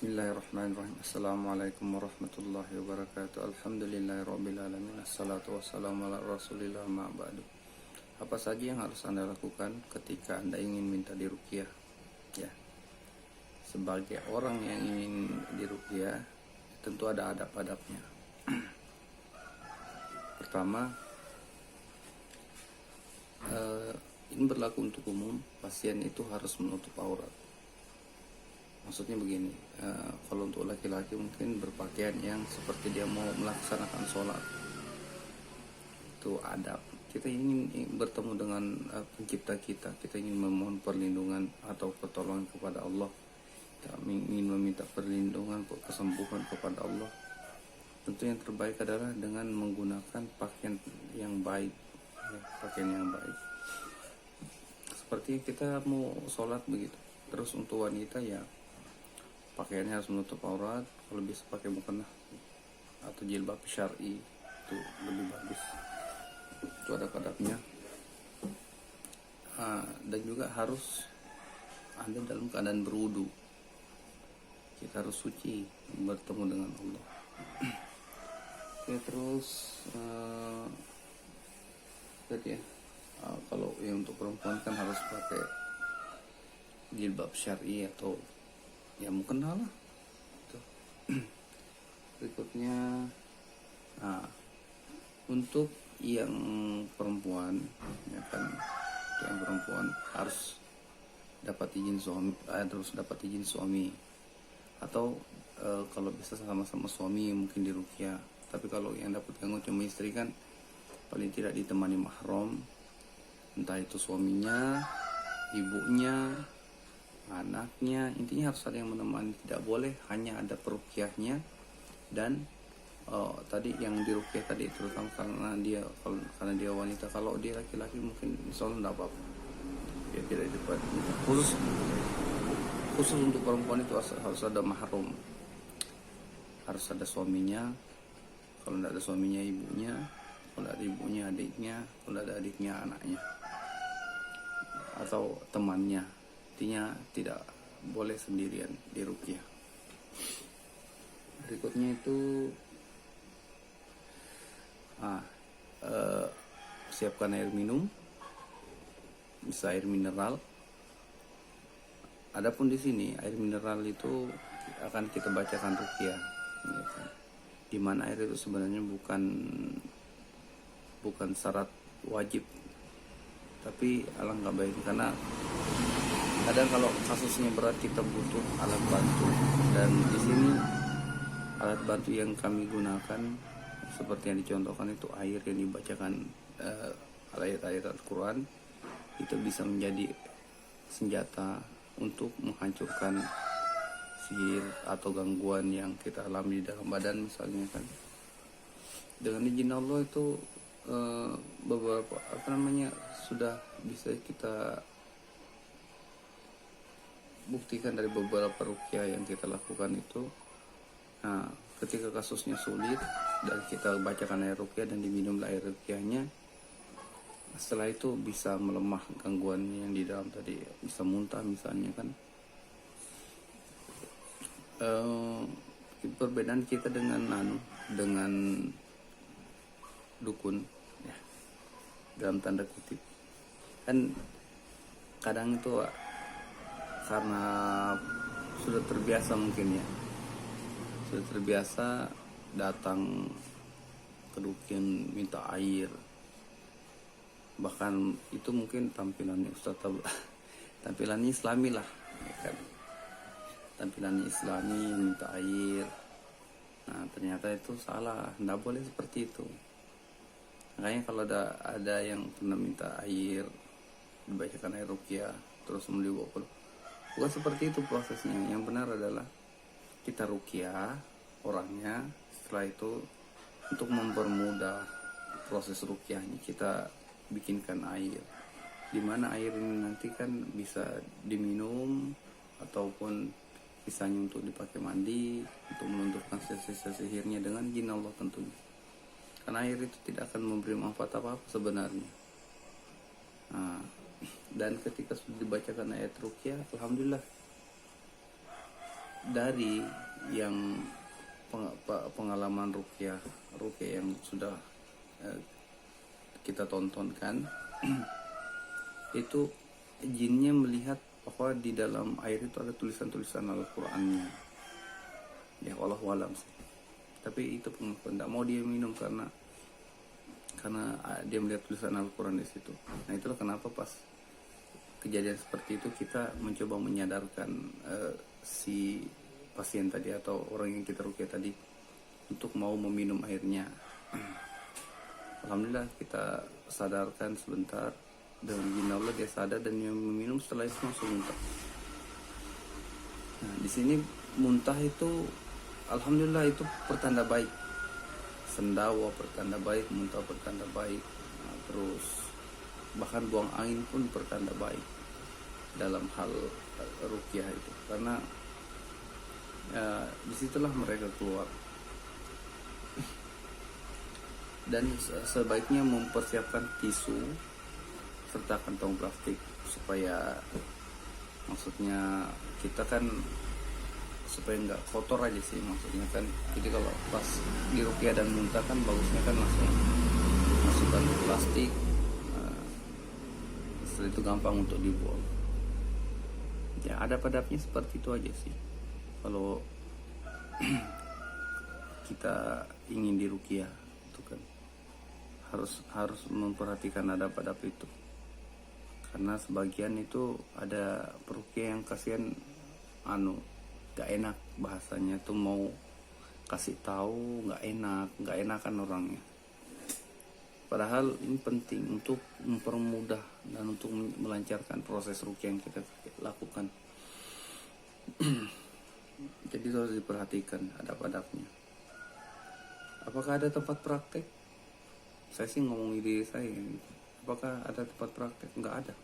Bismillahirrahmanirrahim. Assalamualaikum warahmatullahi wabarakatuh. Alhamdulillahirrabbilalamin. Assalatu wassalamu ala rasulillah ma'badu. Apa saja yang harus Anda lakukan ketika Anda ingin minta diruqyah? Ya, sebagai orang yang ingin diruqyah, tentu ada adab-adabnya. Pertama, ini berlaku untuk umum. Pasien itu harus menutup aurat. Maksudnya begini, kalau untuk laki-laki mungkin berpakaian yang seperti dia mau melaksanakan sholat. Itu adab. Kita ingin bertemu dengan pencipta kita. Kita ingin memohon perlindungan atau pertolongan kepada Allah. Kita ingin meminta perlindungan, kesembuhan kepada Allah. Tentu yang terbaik adalah dengan menggunakan pakaian yang baik, ya, pakaian yang baik. Seperti kita mau sholat begitu. Terus untuk wanita ya, pakaiannya harus menutup aurat, kalau bisa pakai mukena atau jilbab syar'i, itu lebih bagus. Itu ada adabnya. Dan juga harus ada dalam keadaan berwudu. Kita harus suci bertemu dengan Allah. Oke, terus tadi ya, kalau yang untuk perempuan kan harus pakai jilbab syar'i atau ya mukena lah. Berikutnya, untuk yang perempuan, ya kan, untuk yang perempuan harus dapat izin suami, atau kalau bisa sama-sama suami mungkin diruqyah. Tapi kalau yang dapat gangguan cuma istri kan paling tidak ditemani mahram, entah itu suaminya, ibunya, anaknya, intinya harus ada yang menemani. Tidak boleh hanya ada peruqyahnya dan tadi yang diruqyah tadi, terutama karena dia wanita. Kalau dia laki-laki mungkin insyaallah tidak apa-apa, dia tidak dapat. Khusus untuk perempuan itu harus ada mahram, harus ada suaminya. Kalau tidak ada suaminya, ibunya. Kalau ada ibunya, adiknya. Kalau ada adiknya, anaknya atau temannya. Intinya tidak boleh sendirian di ruqyah. Berikutnya itu siapkan air minum, bisa air mineral. Adapun di sini air mineral itu akan kita bacakan ruqyah, ya kan? Di mana air itu sebenarnya bukan syarat wajib, tapi alangkah baik karena kadang kalau kasusnya berat kita butuh alat bantu, dan di sini alat bantu yang kami gunakan seperti yang dicontohkan itu air yang dibacakan ayat-ayat Al-Quran. Itu bisa menjadi senjata untuk menghancurkan sihir atau gangguan yang kita alami di dalam badan misalnya kan. Dengan izin Allah itu beberapa sudah bisa kita buktikan dari beberapa ruqyah yang kita lakukan itu. Ketika kasusnya sulit dan kita bacakan air ruqyah dan diminum air ruqyahnya, setelah itu bisa melemah gangguannya yang di dalam tadi, bisa muntah misalnya kan. Perbedaan kita dengan dukun, ya, dalam tanda kutip, kan kadang itu karena sudah terbiasa mungkin ya, sudah terbiasa datang ke dukun minta air, bahkan itu mungkin tampilannya tampilannya islami lah, ya kan? Tampilannya islami, minta air. Nah ternyata itu salah, tidak boleh seperti itu. Makanya kalau ada yang pernah minta air, dibacakan air ruqyah terus dibawa pulang, bukan seperti itu prosesnya. Yang benar adalah kita ruqyah orangnya, setelah itu untuk mempermudah proses ruqyahnya kita bikinkan air, dimana air ini nanti kan bisa diminum ataupun sisanya untuk dipakai mandi, untuk melunturkan sisa-sisa sihirnya dengan izin Allah tentunya. Karena air itu tidak akan memberi manfaat apa-apa sebenarnya. Dan ketika sudah dibacakan ayat ruqyah, alhamdulillah dari yang pengalaman rukyah yang sudah kita tontonkan itu jinnya melihat bahwa di dalam air itu ada tulisan-tulisan Al-Qur'annya. Ya Allah walam sih. Tapi itu pengakuan, tidak mau dia minum karena dia melihat tulisan Al-Quran di situ. Nah itulah kenapa pas kejadian seperti itu kita mencoba menyadarkan si pasien tadi atau orang yang kita rukyah tadi untuk mau meminum airnya. Alhamdulillah kita sadarkan sebentar, dengan izin Allah dia sadar dan dia meminum, setelah itu langsung muntah. Nah di sini muntah itu alhamdulillah itu pertanda baik. Sendawa pertanda baik, muntah pertanda baik. Nah, terus bahkan buang angin pun pertanda baik dalam hal rukyah itu, karena disitulah mereka keluar. Dan sebaiknya mempersiapkan tisu serta kantong plastik supaya maksudnya kita kan supaya nggak kotor aja sih maksudnya kan. Jadi kalau pas di rukyah dan muntah kan bagusnya kan langsung masukkan ke plastik, setelah itu gampang untuk dibuang. Ya ada padapnya seperti itu aja sih kalau kita ingin di rukyah itu kan harus memperhatikan adab-adab itu, karena sebagian itu ada perukyah yang kasihan gak enak bahasanya tuh, mau kasih tahu gak enakan orangnya. Padahal ini penting untuk mempermudah dan untuk melancarkan proses rukyah yang kita lakukan. Jadi harus diperhatikan adab-adabnya. Apakah ada tempat praktek? Saya sih ngomong diri saya. Apakah ada tempat praktek? Nggak ada.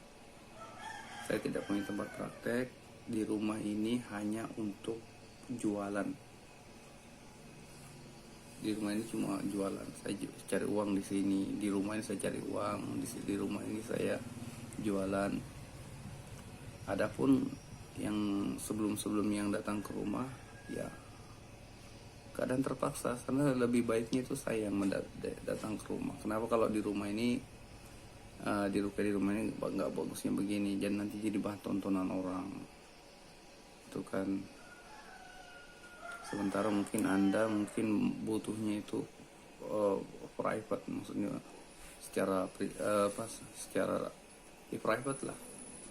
Saya tidak punya tempat praktek. Di rumah ini hanya untuk jualan. Di rumah ini cuma jualan. Saya cari uang di sini. Di rumah ini saya cari uang. Di rumah ini saya jualan. Adapun yang sebelum yang datang ke rumah, ya keadaan terpaksa, karena lebih baiknya itu saya yang datang ke rumah. Kenapa kalau di rumah ini di rumah ini nggak bagusnya begini, dan nanti jadi bahan tontonan orang. Itu kan sementara mungkin Anda butuhnya itu private, maksudnya secara private lah.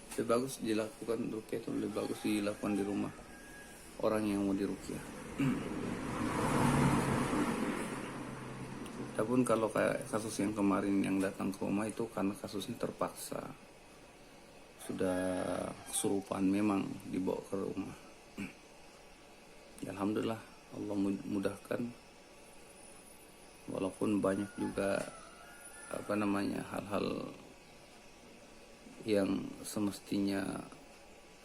Lebih bagus dilakukan rukyah itu, lebih bagus dilakukan di rumah orang yang mau dirukyah. Adapun kalau kayak kasus yang kemarin yang datang ke rumah itu karena kasusnya terpaksa, sudah kesurupan memang dibawa ke rumah. Ya, alhamdulillah Allah mudahkan, walaupun banyak juga hal-hal yang semestinya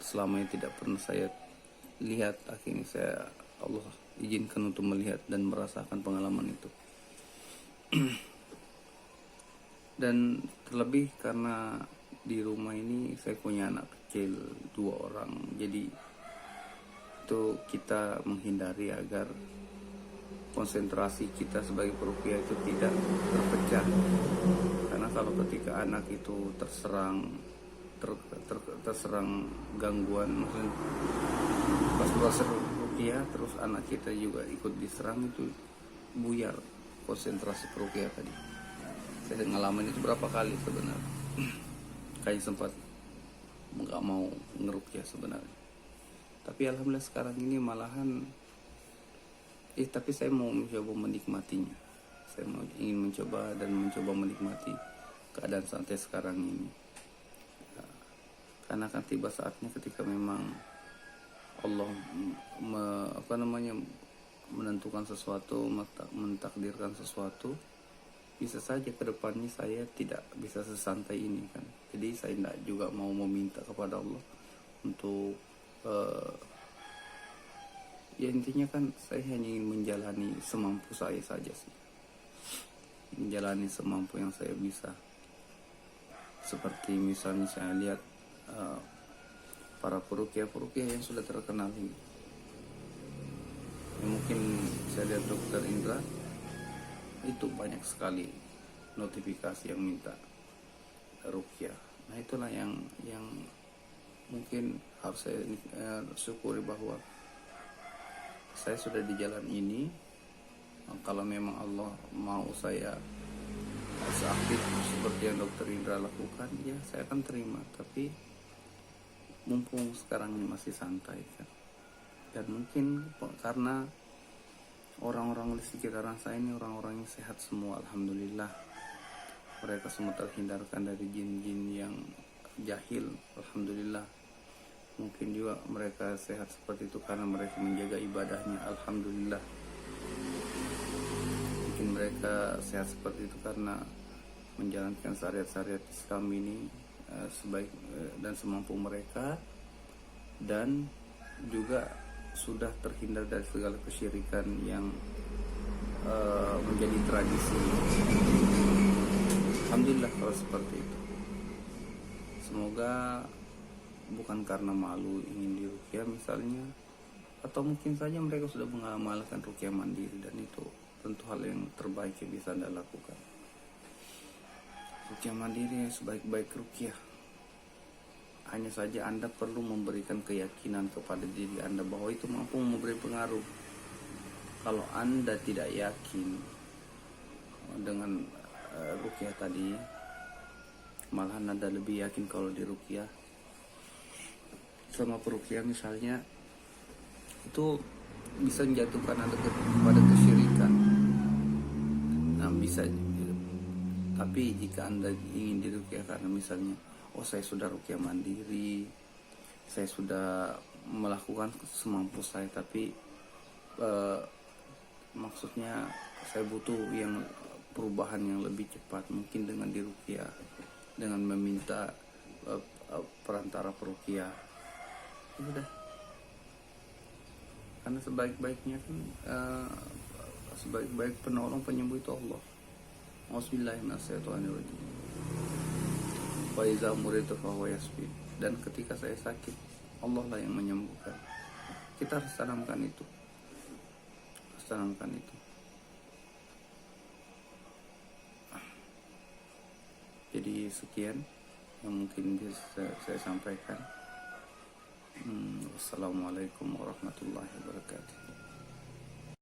selama ini tidak pernah saya lihat, akhirnya Allah izinkan untuk melihat dan merasakan pengalaman itu. Dan terlebih karena di rumah ini saya punya anak kecil 2 orang, jadi itu kita menghindari agar konsentrasi kita sebagai perukyah itu tidak terpecah. Karena kalau ketika anak itu terserang gangguan, pas proses rukyah terus anak kita juga ikut diserang, itu buyar konsentrasi perukyah tadi. Saya ngalamin itu berapa kali sebenarnya. Kayak sempat nggak mau ngerukyah sebenarnya, tapi alhamdulillah sekarang ini malahan tapi saya mau mencoba menikmatinya. Saya ingin mencoba menikmati keadaan santai sekarang ini. Karena akan tiba saatnya ketika memang Allah menentukan sesuatu, mentakdirkan sesuatu, bisa saja ke depannya saya tidak bisa sesantai ini kan. Jadi saya tidak juga mau meminta kepada Allah untuk ya intinya kan saya hanya ingin menjalani semampu saya saja sih, menjalani semampu yang saya bisa. Seperti misalnya saya lihat para perukyah yang sudah terkenal ini, Ya, mungkin saya lihat dokter Indra itu banyak sekali notifikasi yang minta ruqyah. Nah itulah yang mungkin harus saya syukuri bahwa saya sudah di jalan ini. Kalau memang Allah mau saya seaktif seperti yang dokter Indra lakukan, ya saya akan terima. Tapi mumpung sekarang ini masih santai kan, dan mungkin karena orang-orang di sekitaran saya ini orang-orang yang sehat semua, alhamdulillah. Mereka semua terhindarkan dari jin-jin yang jahil, alhamdulillah. Mungkin juga mereka sehat seperti itu karena mereka menjaga ibadahnya, alhamdulillah. Mungkin mereka sehat seperti itu karena menjalankan syariat-syariat Islam ini sebaik dan semampu mereka, dan juga sudah terhindar dari segala kesyirikan yang menjadi tradisi. Alhamdulillah kalau seperti itu. Semoga bukan karena malu ingin diruqyah misalnya, atau mungkin saja mereka sudah mengamalkan ruqyah mandiri, dan itu tentu hal yang terbaik yang bisa Anda lakukan. Ruqyah mandiri sebaik-baik ruqyah. Hanya saja Anda perlu memberikan keyakinan kepada diri Anda bahwa itu mampu memberi pengaruh. Kalau Anda tidak yakin dengan ruqyah tadi, malahan Anda lebih yakin kalau di ruqyah sama peruqyah misalnya, itu bisa menjatuhkan Anda kepada kesyirikan. Nah bisa. Tapi jika Anda ingin diruqyah karena misalnya, oh saya sudah ruqyah mandiri, saya sudah melakukan semampu saya, tapi maksudnya saya butuh yang perubahan yang lebih cepat, mungkin dengan diruqyah, dengan meminta perantara peruqyah. Udah. Karena sebaik-baiknya kan sebaik-baik penolong penyembuh itu Allah. Auzubillahiminasyaitonirrajim. Wa iza muritu fahuwa yashfi. Dan ketika saya sakit, Allah lah yang menyembuhkan. Kita harus tanamkan itu. Jadi sekian yang mungkin bisa saya sampaikan. Wassalamualaikum warahmatullahi wabarakatuh.